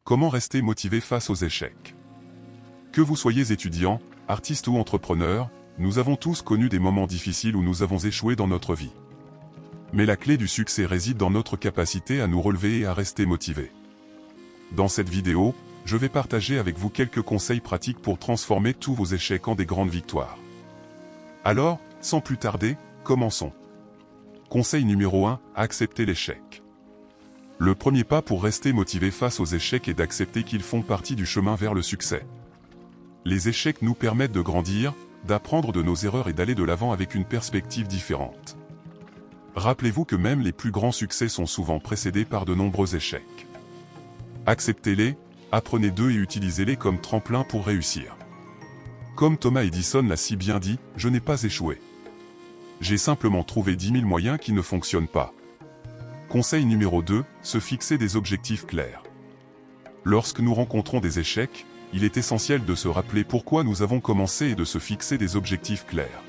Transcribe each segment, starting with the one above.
Comment rester motivé face aux échecs? Que vous soyez étudiant, artiste ou entrepreneur, nous avons tous connu des moments difficiles où nous avons échoué dans notre vie. Mais la clé du succès réside dans notre capacité à nous relever et à rester motivé. Dans cette vidéo, je vais partager avec vous quelques conseils pratiques pour transformer tous vos échecs en des grandes victoires. Alors, sans plus tarder, commençons. Conseil numéro 1, accepter l'échec. Le premier pas pour rester motivé face aux échecs est d'accepter qu'ils font partie du chemin vers le succès. Les échecs nous permettent de grandir, d'apprendre de nos erreurs et d'aller de l'avant avec une perspective différente. Rappelez-vous que même les plus grands succès sont souvent précédés par de nombreux échecs. Acceptez-les, apprenez d'eux et utilisez-les comme tremplin pour réussir. Comme Thomas Edison l'a si bien dit, je n'ai pas échoué. J'ai simplement trouvé 10 000 moyens qui ne fonctionnent pas. Conseil numéro 2, se fixer des objectifs clairs. Lorsque nous rencontrons des échecs, il est essentiel de se rappeler pourquoi nous avons commencé et de se fixer des objectifs clairs.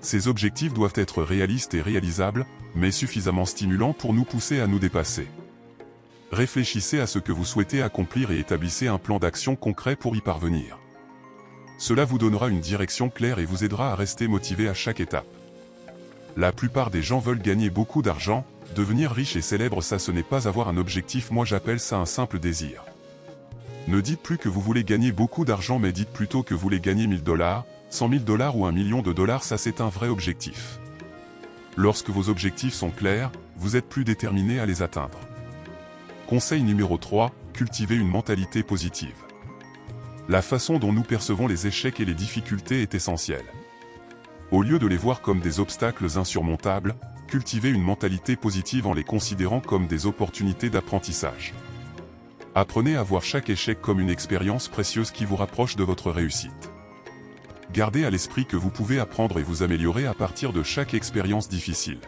Ces objectifs doivent être réalistes et réalisables, mais suffisamment stimulants pour nous pousser à nous dépasser. Réfléchissez à ce que vous souhaitez accomplir et établissez un plan d'action concret pour y parvenir. Cela vous donnera une direction claire et vous aidera à rester motivé à chaque étape. La plupart des gens veulent gagner beaucoup d'argent, devenir riche et célèbre, ça ce n'est pas avoir un objectif, moi j'appelle ça un simple désir. Ne dites plus que vous voulez gagner beaucoup d'argent mais dites plutôt que vous voulez gagner 1000 $, 100 000 $ ou $1 million, ça c'est un vrai objectif. Lorsque vos objectifs sont clairs, vous êtes plus déterminé à les atteindre. Conseil numéro 3, cultivez une mentalité positive. La façon dont nous percevons les échecs et les difficultés est essentielle. Au lieu de les voir comme des obstacles insurmontables, cultivez une mentalité positive en les considérant comme des opportunités d'apprentissage. Apprenez à voir chaque échec comme une expérience précieuse qui vous rapproche de votre réussite. Gardez à l'esprit que vous pouvez apprendre et vous améliorer à partir de chaque expérience difficile.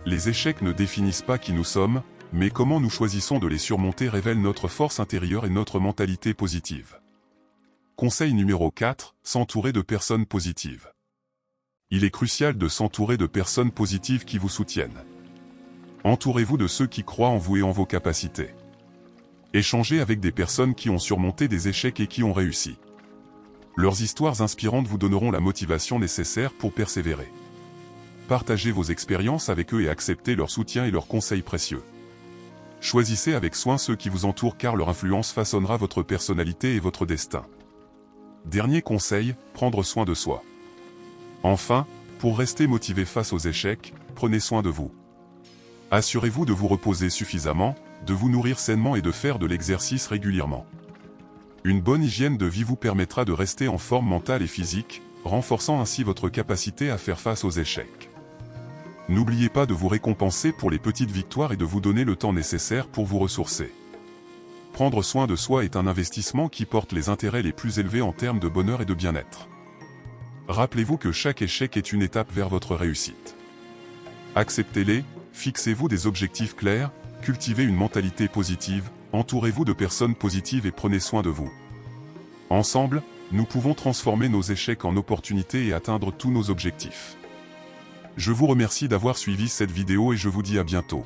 Les échecs ne définissent pas qui nous sommes, mais comment nous choisissons de les surmonter révèle notre force intérieure et notre mentalité positive. Conseil numéro 4, s'entourer de personnes positives. Il est crucial de s'entourer de personnes positives qui vous soutiennent. Entourez-vous de ceux qui croient en vous et en vos capacités. Échangez avec des personnes qui ont surmonté des échecs et qui ont réussi. Leurs histoires inspirantes vous donneront la motivation nécessaire pour persévérer. Partagez vos expériences avec eux et acceptez leur soutien et leurs conseils précieux. Choisissez avec soin ceux qui vous entourent car leur influence façonnera votre personnalité et votre destin. Dernier conseil, prendre soin de soi. Enfin, pour rester motivé face aux échecs, prenez soin de vous. Assurez-vous de vous reposer suffisamment, de vous nourrir sainement et de faire de l'exercice régulièrement. Une bonne hygiène de vie vous permettra de rester en forme mentale et physique, renforçant ainsi votre capacité à faire face aux échecs. N'oubliez pas de vous récompenser pour les petites victoires et de vous donner le temps nécessaire pour vous ressourcer. Prendre soin de soi est un investissement qui porte les intérêts les plus élevés en termes de bonheur et de bien-être. Rappelez-vous que chaque échec est une étape vers votre réussite. Acceptez-les, fixez-vous des objectifs clairs, cultivez une mentalité positive, entourez-vous de personnes positives et prenez soin de vous. Ensemble, nous pouvons transformer nos échecs en opportunités et atteindre tous nos objectifs. Je vous remercie d'avoir suivi cette vidéo et je vous dis à bientôt.